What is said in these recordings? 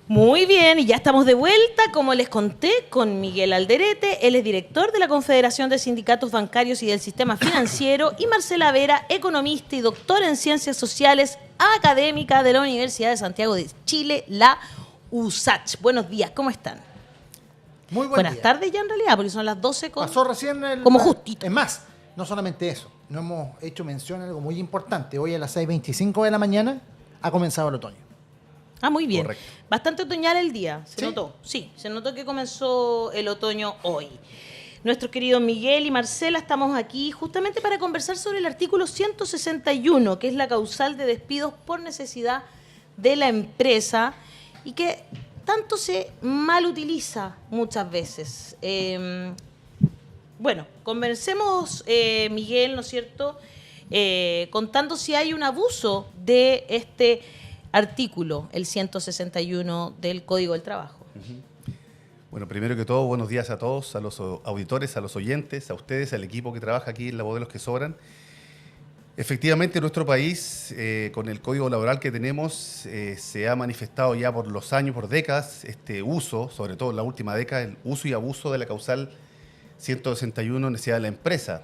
Muy bien, y ya estamos de vuelta, como les conté, con Miguel Alderete. Él es director de la Confederación de Sindicatos Bancarios y del Sistema Financiero, y Marcela Vera, economista y doctora en Ciencias Sociales, académica de la Universidad de Santiago de Chile, la USACH. Buenos días, ¿cómo están? Muy Buenas día. tardes ya en realidad, porque son las 12 con... Pasó recién como justito. Es más, no solamente eso, no hemos hecho mención de algo muy importante. Hoy a las 6:25 de la mañana ha comenzado el otoño. Ah, muy bien. Correcto. Bastante otoñal el día, se ¿Sí? notó. Sí, se notó que comenzó el otoño hoy. Nuestro querido Miguel y Marcela estamos aquí justamente para conversar sobre el artículo 161, que es la causal de despidos por necesidad de la empresa y que tanto se mal utiliza muchas veces. Bueno, conversemos, Miguel, ¿no es cierto?, contando si hay un abuso de este artículo, el 161 del Código del Trabajo. Bueno, primero que todo, buenos días a todos, a los auditores, a los oyentes, a ustedes, al equipo que trabaja aquí en La Voz de los que Sobran. Efectivamente, en nuestro país, con el código laboral que tenemos, se ha manifestado ya por los años, por décadas, este uso, sobre todo en la última década, el uso y abuso de la causal 161, necesidad de la empresa.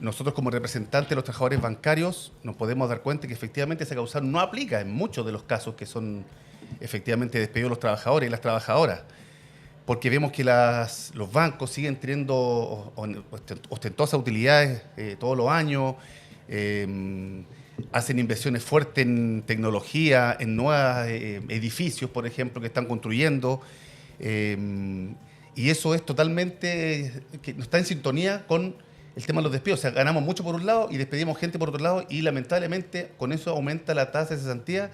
Nosotros como representantes de los trabajadores bancarios nos podemos dar cuenta que efectivamente esa causal no aplica en muchos de los casos que son efectivamente despedidos los trabajadores y las trabajadoras, porque vemos que los bancos siguen teniendo ostentosas utilidades todos los años, hacen inversiones fuertes en tecnología, en nuevos edificios, por ejemplo, que están construyendo, y eso es totalmente, que no está en sintonía con el tema de los despidos. O sea, ganamos mucho por un lado y despedimos gente por otro lado, y lamentablemente con eso aumenta la tasa de cesantía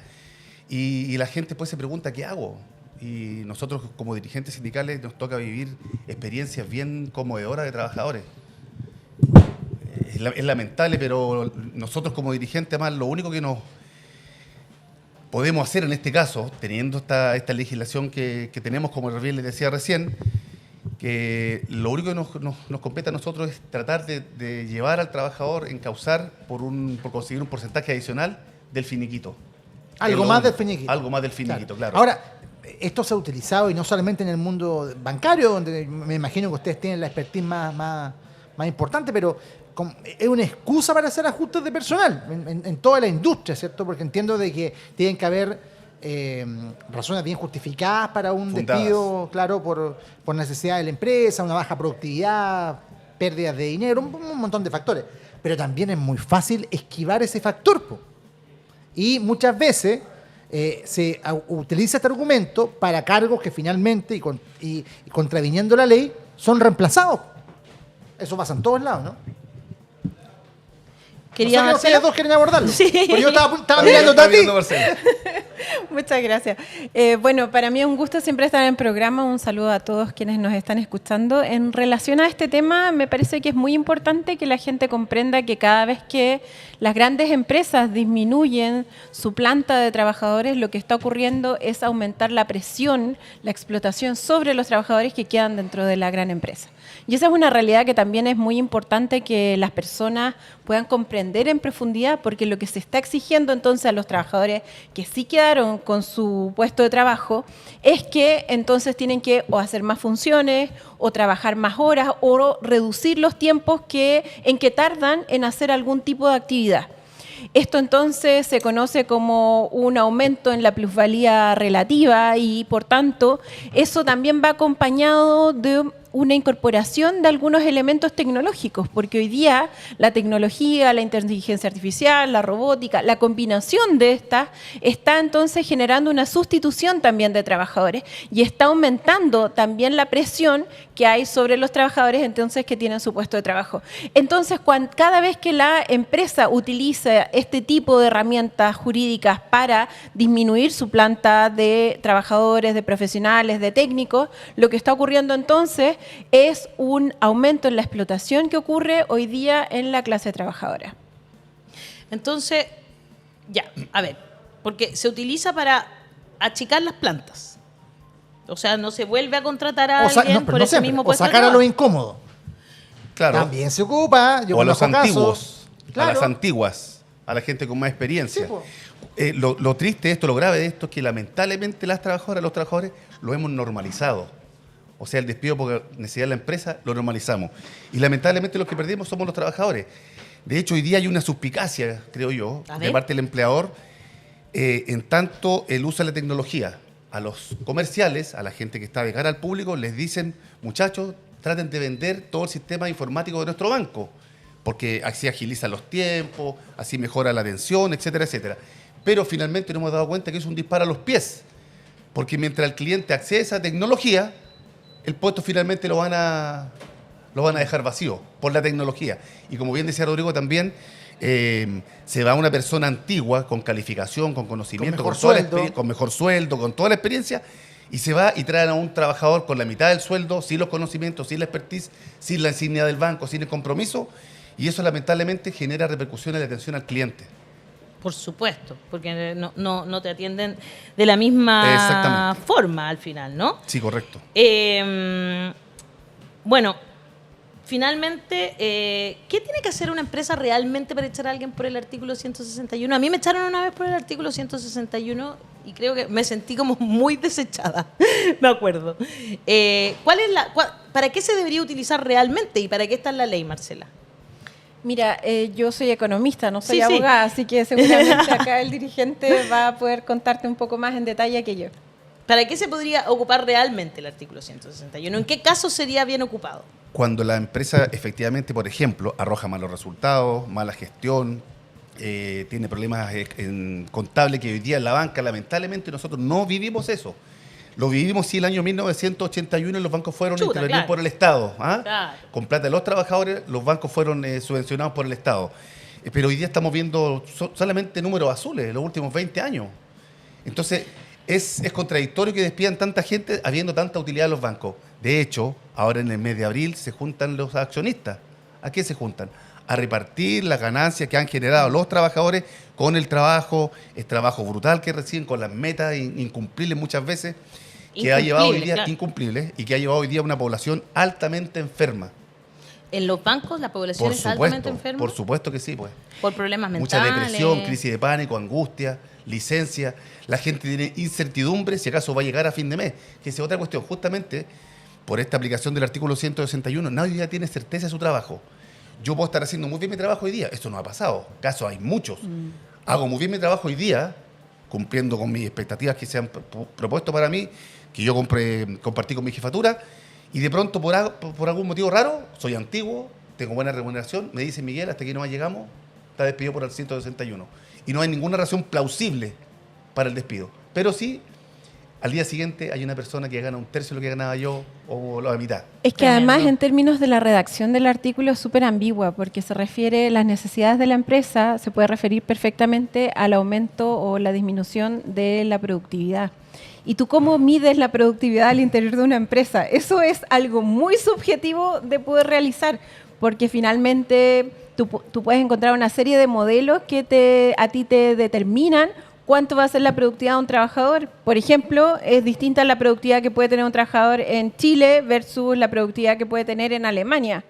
y la gente después se pregunta, ¿qué hago? Y nosotros como dirigentes sindicales nos toca vivir experiencias bien conmovedoras de trabajadores. Es lamentable, pero nosotros como dirigentes, además, lo único que nos podemos hacer en este caso, teniendo esta legislación que tenemos, como bien les decía recién, que lo único que nos compete a nosotros es tratar de llevar al trabajador, encauzar por conseguir un porcentaje adicional del finiquito. Algo más del finiquito. Algo más del finiquito, claro. Ahora, esto se ha utilizado, y no solamente en el mundo bancario, donde me imagino que ustedes tienen la expertise más importante, pero es una excusa para hacer ajustes de personal en toda la industria, ¿cierto? Porque entiendo de que tienen que haber razones bien justificadas para un Fundadas. despido, claro, por necesidad de la empresa, una baja productividad, pérdidas de dinero, un montón de factores. Pero también es muy fácil esquivar ese factor, po. Y muchas veces se utiliza este argumento para cargos que finalmente, y contraviniendo la ley, son reemplazados. Eso pasa en todos lados, ¿no? Quería No sé qué ustedes dos quieren abordarlo. Sí. Porque yo estaba mirando a ti. Muchas gracias. Bueno, para mí es un gusto siempre estar en el programa. Un saludo a todos quienes nos están escuchando. En relación a este tema, me parece que es muy importante que la gente comprenda que cada vez que las grandes empresas disminuyen su planta de trabajadores, lo que está ocurriendo es aumentar la presión, la explotación sobre los trabajadores que quedan dentro de la gran empresa. Y esa es una realidad que también es muy importante que las personas puedan comprender en profundidad, porque lo que se está exigiendo entonces a los trabajadores que sí quedaron con su puesto de trabajo es que entonces tienen que o hacer más funciones o trabajar más horas o reducir los tiempos en que tardan en hacer algún tipo de actividad. Esto entonces se conoce como un aumento en la plusvalía relativa y, por tanto, eso también va acompañado de una incorporación de algunos elementos tecnológicos, porque hoy día la tecnología, la inteligencia artificial, la robótica, la combinación de estas está entonces generando una sustitución también de trabajadores y está aumentando también la presión que hay sobre los trabajadores entonces que tienen su puesto de trabajo. Entonces, cada vez que la empresa utiliza este tipo de herramientas jurídicas para disminuir su planta de trabajadores, de profesionales, de técnicos, lo que está ocurriendo entonces es un aumento en la explotación que ocurre hoy día en la clase trabajadora. Entonces, ya, a ver, porque se utiliza para achicar las plantas. O sea, no se vuelve a contratar a alguien por ese mismo puesto o de sacar a trabajo. lo incómodo. Claro. También se ocupa. Yo O a los conozco antiguos, casos. a Claro. las antiguas, a la gente con más experiencia. Sí, po. Lo triste de esto, lo grave de esto es que lamentablemente las trabajadoras, los trabajadores lo hemos normalizado. O sea, el despido por necesidad de la empresa lo normalizamos. Y lamentablemente los que perdimos somos los trabajadores. De hecho, hoy día hay una suspicacia, creo yo, de parte del empleador, en tanto el uso de la tecnología. A los comerciales, a la gente que está de cara al público, les dicen, muchachos, traten de vender todo el sistema informático de nuestro banco, porque así agilizan los tiempos, así mejora la atención, etcétera, etcétera. Pero finalmente nos hemos dado cuenta que es un disparo a los pies, porque mientras el cliente accede a esa tecnología, el puesto finalmente lo van a dejar vacío por la tecnología. Y como bien decía Rodrigo también, se va una persona antigua, con calificación, con conocimiento, con mejor sueldo, con toda la experiencia, y se va y traen a un trabajador con la mitad del sueldo, sin los conocimientos, sin la expertise, sin la insignia del banco, sin el compromiso, y eso lamentablemente genera repercusiones en la atención al cliente. Por supuesto, porque no te atienden de la misma forma al final, ¿no? Sí, correcto. Bueno, finalmente, ¿qué tiene que hacer una empresa realmente para echar a alguien por el artículo 161? A mí me echaron una vez por el artículo 161 y creo que me sentí como muy desechada, me acuerdo. ¿Para qué se debería utilizar realmente y para qué está en la ley, Marcela? Mira, yo soy economista, no soy abogada, así que seguramente acá el dirigente va a poder contarte un poco más en detalle que yo. ¿Para qué se podría ocupar realmente el artículo 161? ¿En qué caso sería bien ocupado? Cuando la empresa efectivamente, por ejemplo, arroja malos resultados, mala gestión, tiene problemas contables que hoy día en la banca, lamentablemente nosotros no vivimos eso. Lo vivimos sí el año 1981 y los bancos fueron intervenidos por el Estado. Claro. Con plata de los trabajadores, los bancos fueron subvencionados por el Estado. Pero hoy día estamos viendo solamente números azules en los últimos 20 años. Entonces, es contradictorio que despidan tanta gente habiendo tanta utilidad de los bancos. De hecho, ahora en el mes de abril se juntan los accionistas. ¿A qué se juntan? A repartir las ganancias que han generado los trabajadores con el trabajo brutal que reciben, con las metas incumplibles muchas veces, que ha llevado hoy día incumplibles y que ha llevado hoy día a una población altamente enferma. ¿En los bancos la población está altamente enferma? Por supuesto que sí, pues. Por problemas mentales. Mucha depresión, crisis de pánico, angustia, licencia. La gente tiene incertidumbre si acaso va a llegar a fin de mes. Que esa es otra cuestión. Justamente por esta aplicación del artículo 161, nadie ya tiene certeza de su trabajo. Yo puedo estar haciendo muy bien mi trabajo hoy día. Esto no ha pasado. Casos hay muchos. Hago muy bien mi trabajo hoy día, cumpliendo con mis expectativas que se han propuesto para mí, que yo compartí con mi jefatura, y de pronto, por algún motivo raro, soy antiguo, tengo buena remuneración, me dice Miguel, hasta aquí no llegamos, está despedido por el 161. Y no hay ninguna razón plausible para el despido. Pero sí, al día siguiente hay una persona que gana un tercio de lo que ganaba yo o la mitad. Es que además en términos de la redacción del artículo es súper ambigua porque se refiere a las necesidades de la empresa, se puede referir perfectamente al aumento o la disminución de la productividad. ¿Y tú cómo mides la productividad al interior de una empresa? Eso es algo muy subjetivo de poder realizar porque finalmente tú puedes encontrar una serie de modelos que a ti te determinan cuánto va a ser la productividad de un trabajador. Por ejemplo, es distinta la productividad que puede tener un trabajador en Chile versus la productividad que puede tener en Alemania.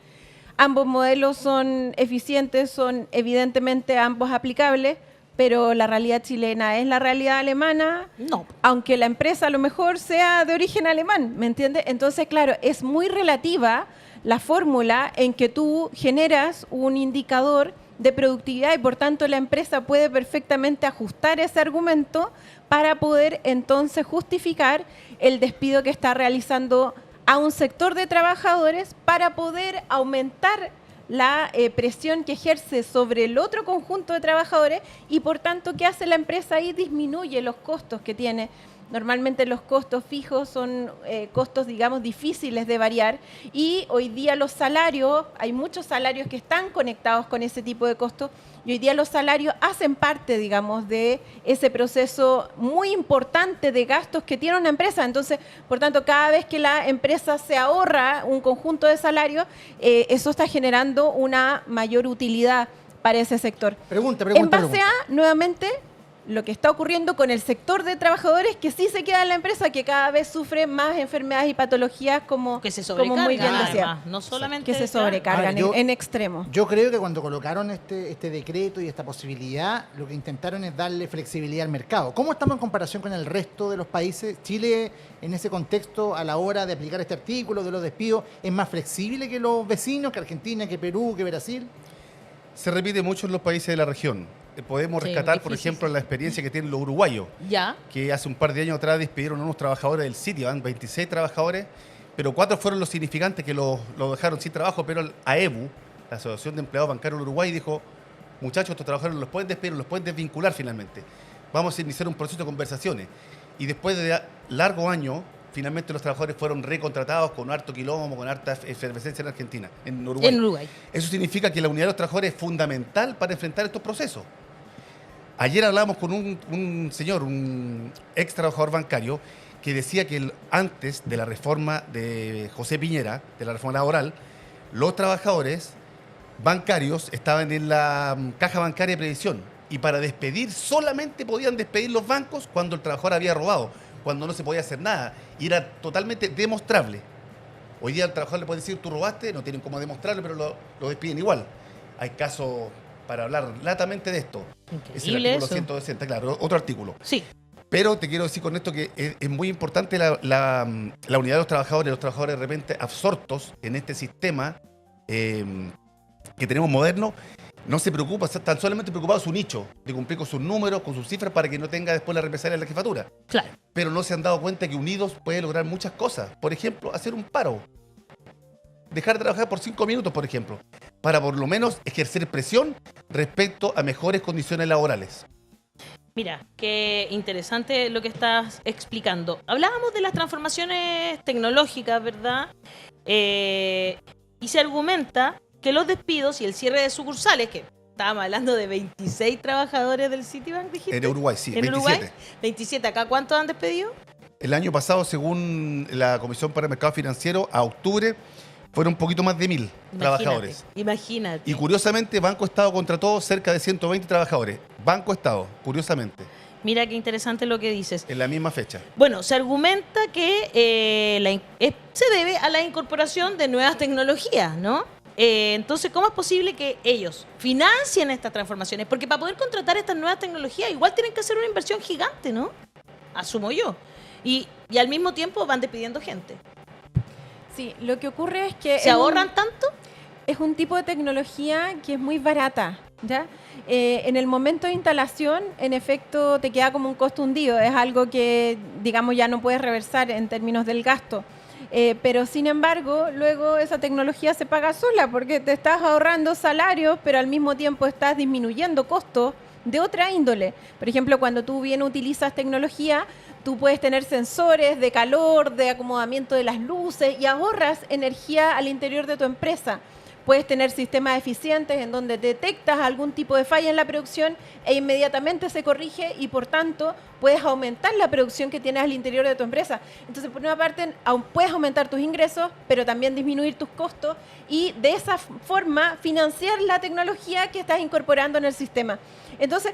Ambos modelos son eficientes, son evidentemente ambos aplicables, pero la realidad chilena es la realidad alemana, no, aunque la empresa a lo mejor sea de origen alemán, ¿me entiendes? Entonces, claro, es muy relativa la fórmula en que tú generas un indicador de productividad y por tanto la empresa puede perfectamente ajustar ese argumento para poder entonces justificar el despido que está realizando a un sector de trabajadores para poder aumentar la presión que ejerce sobre el otro conjunto de trabajadores y por tanto ¿qué hace la empresa ahí? Disminuye los costos que tiene. Normalmente los costos fijos son costos, digamos, difíciles de variar y hoy día los salarios, hay muchos salarios que están conectados con ese tipo de costos y hoy día los salarios hacen parte, digamos, de ese proceso muy importante de gastos que tiene una empresa. Entonces, por tanto, cada vez que la empresa se ahorra un conjunto de salarios, eso está generando una mayor utilidad para ese sector. Pregunta. En base a, nuevamente, lo que está ocurriendo con el sector de trabajadores que sí se queda en la empresa, que cada vez sufre más enfermedades y patologías como, Que se como muy bien sobrecargan, decía. además, no solamente Que se sobrecargan Ahora, yo- en extremo. Yo creo que cuando colocaron este decreto y esta posibilidad, lo que intentaron es darle flexibilidad al mercado. ¿Cómo estamos en comparación con el resto de los países? Chile, en ese contexto, a la hora de aplicar este artículo de los despidos, ¿es más flexible que los vecinos, que Argentina, que Perú, que Brasil? Se repite mucho en los países de la región. Podemos Sí, rescatar, por difícil, ejemplo, sí. la experiencia que tienen los uruguayos, Ya. que hace un par de años atrás despidieron a unos trabajadores del Citibank, 26 trabajadores, pero 4 fueron los significantes que los dejaron sin trabajo, pero el AEBU, la Asociación de Empleados Bancarios del Uruguay, dijo, muchachos, estos trabajadores no los pueden despedir, no los pueden desvincular finalmente. Vamos a iniciar un proceso de conversaciones. Y después de largos años, finalmente los trabajadores fueron recontratados con harto quilombo, con harta efervescencia en Argentina, en Uruguay. En Uruguay. Eso significa que la unidad de los trabajadores es fundamental para enfrentar estos procesos. Ayer hablábamos con un señor, un ex trabajador bancario, que decía que antes de la reforma de José Piñera, de la reforma laboral, los trabajadores bancarios estaban en la caja bancaria de previsión y para despedir solamente podían despedir los bancos cuando el trabajador había robado, cuando no se podía hacer nada y era totalmente demostrable. Hoy día al trabajador le pueden decir tú robaste, no tienen cómo demostrarlo, pero lo despiden igual. Hay casos para hablar latamente de esto. Es el Increíble artículo eso. 160, claro, otro artículo. Sí. Pero te quiero decir con esto que es muy importante la unidad de los trabajadores de repente absortos en este sistema que tenemos moderno, no se preocupa, están solamente preocupados su nicho, de cumplir con sus números, con sus cifras, para que no tenga después la represalia en la jefatura. Claro. Pero no se han dado cuenta que unidos puede lograr muchas cosas. Por ejemplo, hacer un paro. Dejar de trabajar por 5 minutos, por ejemplo, para por lo menos ejercer presión respecto a mejores condiciones laborales. Mira, qué interesante lo que estás explicando. Hablábamos de las transformaciones tecnológicas, ¿verdad? Y se argumenta que los despidos y el cierre de sucursales, que estábamos hablando de 26 trabajadores del Citibank, dijiste. En Uruguay, sí, ¿En 27. Uruguay? 27. ¿Acá cuántos han despedido? El año pasado, según la Comisión para el Mercado Financiero, a octubre fueron un poquito más de 1.000 trabajadores. Imagínate. Y curiosamente, Banco Estado contrató cerca de 120 trabajadores. Banco Estado, curiosamente, Mira qué interesante lo que dices. en la misma fecha. Bueno, se argumenta que se debe a la incorporación de nuevas tecnologías, ¿no? Entonces, ¿cómo es posible que ellos financien estas transformaciones? Porque para poder contratar estas nuevas tecnologías, igual tienen que hacer una inversión gigante, ¿no? Asumo yo. Y al mismo tiempo van despidiendo gente. Sí, lo que ocurre es que... ¿Se ahorran tanto? Es un tipo de tecnología que es muy barata, ¿ya? En el momento de instalación, en efecto, te queda como un costo hundido. Es algo que, digamos, ya no puedes reversar en términos del gasto. Pero, sin embargo, luego esa tecnología se paga sola porque te estás ahorrando salarios, pero al mismo tiempo estás disminuyendo costos de otra índole. Por ejemplo, cuando tú bien utilizas tecnología, tú puedes tener sensores de calor, de acomodamiento de las luces y ahorras energía al interior de tu empresa. Puedes tener sistemas eficientes en donde detectas algún tipo de falla en la producción e inmediatamente se corrige y, por tanto, puedes aumentar la producción que tienes al interior de tu empresa. Entonces, por una parte, puedes aumentar tus ingresos, pero también disminuir tus costos y, de esa forma, financiar la tecnología que estás incorporando en el sistema. Entonces,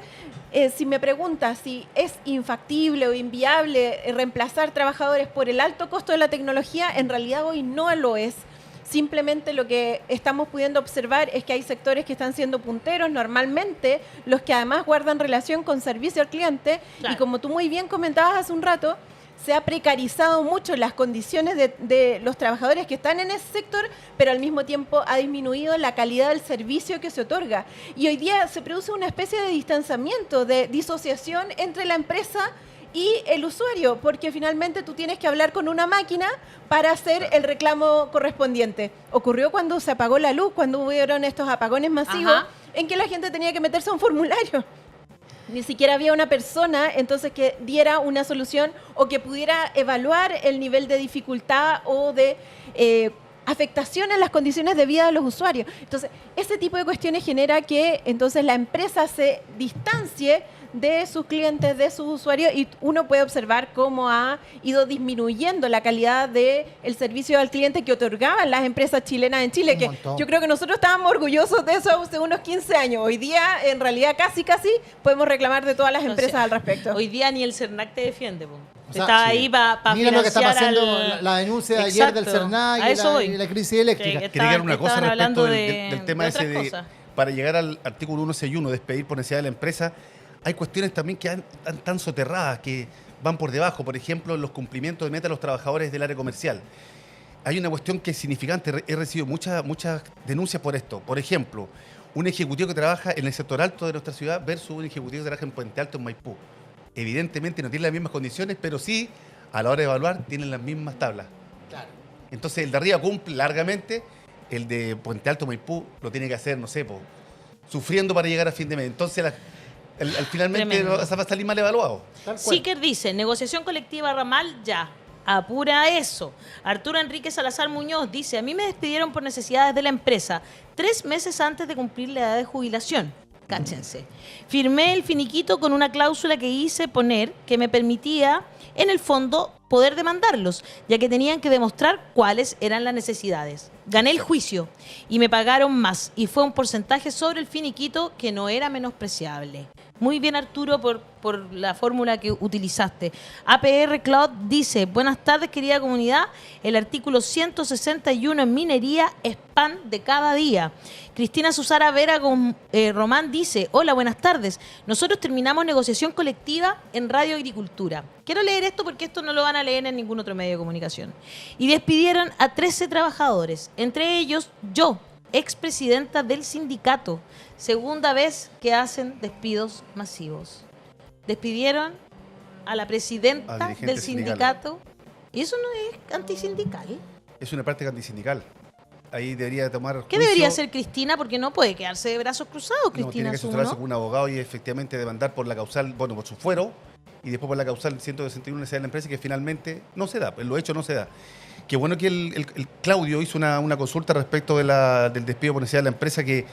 si me preguntas si es infactible o inviable reemplazar trabajadores por el alto costo de la tecnología, en realidad hoy no lo es. Simplemente lo que estamos pudiendo observar es que hay sectores que están siendo punteros, normalmente los que además guardan relación con servicio al cliente. Claro. Y como tú muy bien comentabas hace un rato, se ha precarizado mucho las condiciones de los trabajadores que están en ese sector, pero al mismo tiempo ha disminuido la calidad del servicio que se otorga. Y hoy día se produce una especie de distanciamiento, de disociación entre la empresa y el usuario, porque finalmente tú tienes que hablar con una máquina para hacer el reclamo correspondiente. Ocurrió cuando se apagó la luz, cuando hubieron estos apagones masivos, Ajá. en que la gente tenía que meterse a un formulario. Ni siquiera había una persona entonces que diera una solución o que pudiera evaluar el nivel de dificultad o de afectación en las condiciones de vida de los usuarios. Entonces, ese tipo de cuestiones genera que entonces la empresa se distancie de sus clientes, de sus usuarios, y uno puede observar cómo ha ido disminuyendo la calidad del servicio al cliente que otorgaban las empresas chilenas en Chile, que yo creo que nosotros estábamos orgullosos de eso hace unos 15 años. Hoy día, en realidad, casi podemos reclamar de todas las empresas al respecto. Hoy día ni el CERNAC te defiende, po. O sea, Está ahí para mira lo que está pasando, al... la denuncia de ayer del CERNAC y la crisis eléctrica. Quería agregar una cosa respecto de, del tema ese de, para llegar al artículo 161, despedir por necesidad de la empresa, hay cuestiones también que están soterradas, que van por debajo. Por ejemplo, los cumplimientos de meta de los trabajadores del área comercial. Hay una cuestión que es significante. He recibido muchas denuncias por esto. Por ejemplo, un ejecutivo que trabaja en el sector alto de nuestra ciudad versus un ejecutivo que trabaja en Puente Alto, en Maipú. Evidentemente no tienen las mismas condiciones, pero sí, a la hora de evaluar, tienen las mismas tablas. Claro. Entonces, el de arriba cumple largamente, el de Puente Alto, Maipú, lo tiene que hacer, no sé, sufriendo para llegar a fin de mes. Entonces, finalmente va a salir mal evaluado. Siker dice, negociación colectiva ramal ya. Apura eso. Arturo Enrique Salazar Muñoz dice, a mí me despidieron por necesidades de la empresa 3 meses antes de cumplir la edad de jubilación. Cáchense. Firmé el finiquito con una cláusula que hice poner que me permitía, en el fondo, poder demandarlos, ya que tenían que demostrar cuáles eran las necesidades. Gané el juicio y me pagaron más, y fue un porcentaje sobre el finiquito que no era menospreciable. Muy bien, Arturo, por la fórmula que utilizaste. APR Cloud dice, buenas tardes, querida comunidad. El artículo 161 en minería es pan de cada día. Cristina Susara Vera Román dice, hola, buenas tardes. Nosotros terminamos negociación colectiva en Radio Agricultura. Quiero leer esto porque esto no lo van a leer en ningún otro medio de comunicación. Y despidieron a 13 trabajadores, entre ellos yo, expresidenta del sindicato. Segunda vez que hacen despidos masivos. Despidieron a la presidenta del sindicato. ¿Y eso no es antisindical? Es una práctica antisindical. Ahí debería tomar juicio. ¿Qué debería hacer Cristina? Porque no puede quedarse de brazos cruzados, Cristina. No, tiene que asesorarse con un abogado y efectivamente demandar por la causal, por su fuero, y después por la causal 161 necesidad de la empresa, que finalmente no se da, lo hecho no se da. Qué bueno que el Claudio hizo una consulta respecto del despido por necesidad de la empresa, que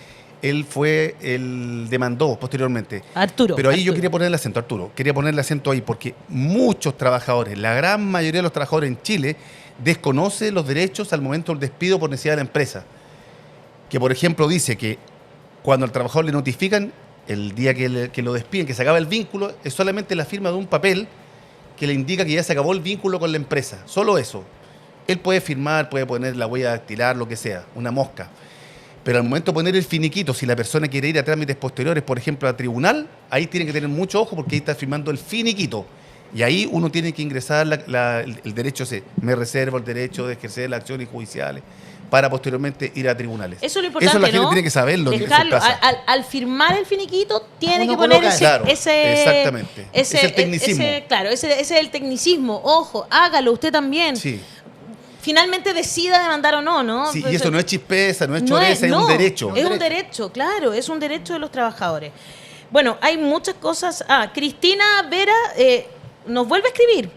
él demandó posteriormente. Arturo. Pero ahí yo quería poner el acento, Arturo. Quería poner el acento ahí porque muchos trabajadores, la gran mayoría de los trabajadores en Chile, desconoce los derechos al momento del despido por necesidad de la empresa. Que, por ejemplo, dice que cuando al trabajador le notifican el día que lo despiden, que se acaba el vínculo, es solamente la firma de un papel que le indica que ya se acabó el vínculo con la empresa. Solo eso. Él puede firmar, puede poner la huella dactilar, lo que sea, una mosca. Pero al momento de poner el finiquito, si la persona quiere ir a trámites posteriores, por ejemplo, a tribunal, ahí tiene que tener mucho ojo porque ahí está firmando el finiquito. Y ahí uno tiene que ingresar el derecho, me reservo el derecho de ejercer las acciones judiciales para posteriormente ir a tribunales. Eso es lo importante, eso la gente ¿no? tiene que saberlo. Dejarlo, al firmar el finiquito, tiene que poner exactamente. Ese es el tecnicismo. Ese es el tecnicismo. Ojo, hágalo usted también. Sí. Finalmente decida demandar o no, ¿no? Sí, y eso no es chispeza, no es choreza, es un derecho. Es un derecho, claro, es un derecho de los trabajadores. Bueno, hay muchas cosas. Cristina Vera nos vuelve a escribir.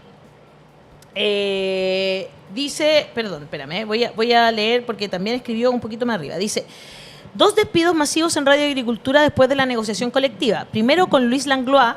Dice, perdón, espérame, voy a leer porque también escribió un poquito más arriba. Dice, 2 despidos masivos en Radio Agricultura después de la negociación colectiva. Primero con Luis Langlois,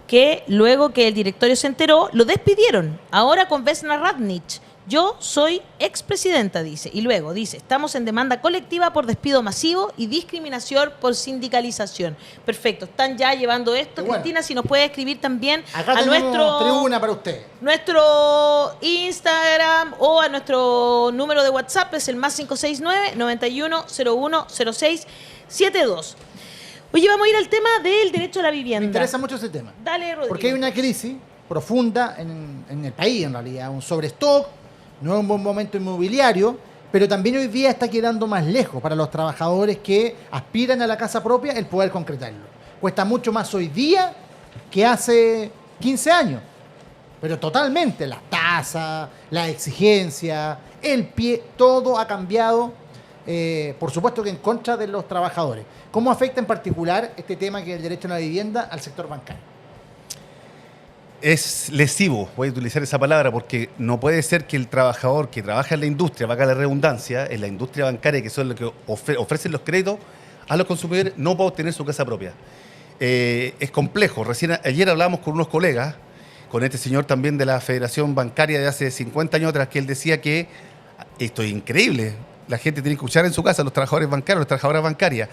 que luego que el directorio se enteró, lo despidieron. Ahora con Vesna Radnich. Yo soy expresidenta, dice. Y luego dice, estamos en demanda colectiva por despido masivo y discriminación por sindicalización. Perfecto, están ya llevando esto. Bueno, Cristina, si nos puede escribir también acá a nuestro tribuna para usted. Nuestro Instagram o a nuestro número de WhatsApp, es el +569 91010672. Oye, vamos a ir al tema del derecho a la vivienda. Me interesa mucho ese tema. Dale, Rodrigo. Porque hay una crisis profunda en el país, en realidad. Un sobrestock, no es un buen momento inmobiliario, pero también hoy día está quedando más lejos para los trabajadores que aspiran a la casa propia el poder concretarlo. Cuesta mucho más hoy día que hace 15 años. Pero totalmente, las tasas, la exigencia, el pie, todo ha cambiado, por supuesto que en contra de los trabajadores. ¿Cómo afecta en particular este tema que es el derecho a la vivienda al sector bancario? es lesivo, voy a utilizar esa palabra, porque no puede ser que el trabajador que trabaja en la industria, valga la redundancia, en la industria bancaria, que son los que ofrecen los créditos a los consumidores, no pueda obtener su casa propia. Es complejo. Ayer hablábamos con unos colegas, con este señor también de la Federación Bancaria de hace 50 años atrás, que él decía que esto es increíble, la gente tiene que escuchar en su casa, los trabajadores bancarios, las trabajadoras bancarias.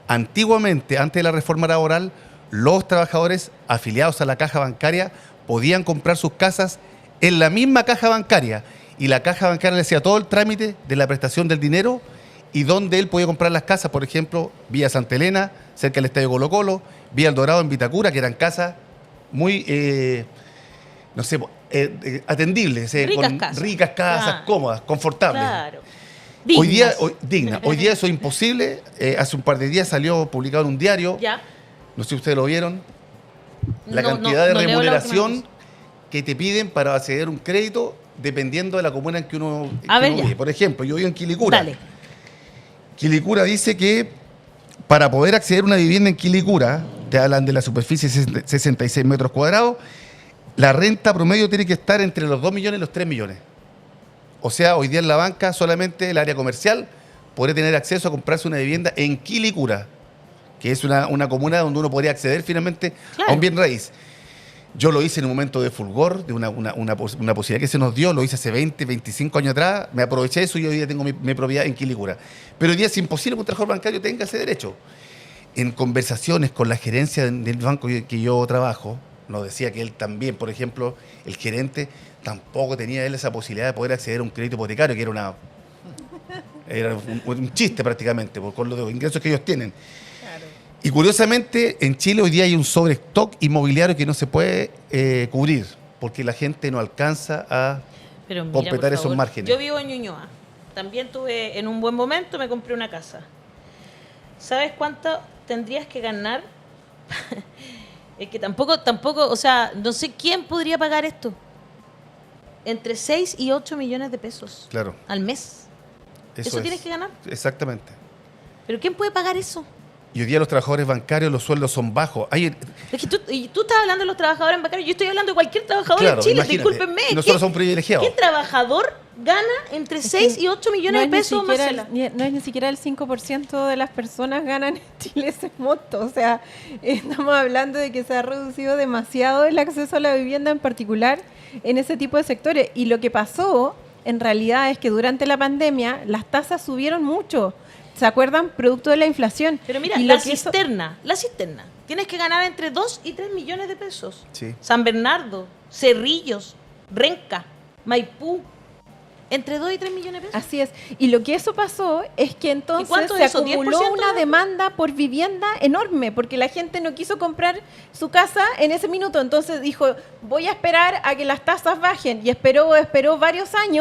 Antiguamente, antes de la reforma laboral, los trabajadores afiliados a la caja bancaria podían comprar sus casas en la misma caja bancaria, y la caja bancaria le hacía todo el trámite de la prestación del dinero, y donde él podía comprar las casas, por ejemplo, vía Santa Elena, cerca del Estadio Colo-Colo, vía El Dorado en Vitacura, que eran casas muy, atendibles, ricas casas, Claro. cómodas, confortables. Claro. Digna. Hoy día eso es imposible. Hace un par de días salió publicado en un diario, Ya. no sé si ustedes lo vieron, la No, cantidad de no leo la última remuneración noticia. que te piden para acceder a un crédito dependiendo de la comuna en que uno, A ver, ya. vive. Por ejemplo, yo vivo en Quilicura. Dale. Quilicura dice que para poder acceder a una vivienda en Quilicura, te hablan de la superficie de 66 metros cuadrados, la renta promedio tiene que estar entre los 2 millones y los 3 millones. O sea, hoy día en la banca solamente el área comercial podría tener acceso a comprarse una vivienda en Quilicura, que es una comuna donde uno podría acceder finalmente Claro. a un bien raíz. Yo lo hice en un momento de fulgor, de una posibilidad que se nos dio, lo hice hace 20, 25 años atrás, me aproveché de eso y hoy día tengo mi propiedad en Quilicura. Pero hoy día es imposible que un trabajador bancario tenga ese derecho. En conversaciones con la gerencia del banco que yo trabajo, nos decía que él también, por ejemplo, el gerente, tampoco tenía él esa posibilidad de poder acceder a un crédito hipotecario, que era un chiste prácticamente, con los ingresos que ellos tienen. Y curiosamente, en Chile hoy día hay un sobrestock inmobiliario que no se puede cubrir, porque la gente no alcanza a Pero mira, completar por esos favor, márgenes. Yo vivo en Ñuñoa. También tuve, en un buen momento, me compré una casa. ¿Sabes cuánto tendrías que ganar? Es que tampoco, o sea, no sé quién podría pagar esto. Entre 6 y 8 millones de pesos. Claro. Al mes. ¿Eso es. tienes que ganar? Exactamente. ¿Pero quién puede pagar eso? Y hoy día los trabajadores bancarios, los sueldos son bajos. Es que tú estás hablando de los trabajadores bancarios, yo estoy hablando de cualquier trabajador Claro, en Chile, imagínate, discúlpenme. nosotros somos privilegiados. ¿Qué trabajador gana entre 6 y 8 millones de pesos, Marcela? No es ni siquiera el 5% de las personas ganan en Chile ese monto. O sea, estamos hablando de que se ha reducido demasiado el acceso a la vivienda, en particular en ese tipo de sectores. Y lo que pasó, en realidad, es que durante la pandemia las tasas subieron mucho. ¿Se acuerdan? Producto de la inflación. Pero mira, Y la lo que eso- cisterna, tienes que ganar entre 2 y 3 millones de pesos. Sí. San Bernardo, Cerrillos, Renca, Maipú, entre 2 y 3 millones de pesos. Así es. Y lo que eso pasó es que ¿Y entonces cuánto se es eso? acumuló 10% una de- demanda por vivienda enorme, porque la gente no quiso comprar su casa en ese minuto. Entonces dijo, voy a esperar a que las tasas bajen. Y esperó varios años.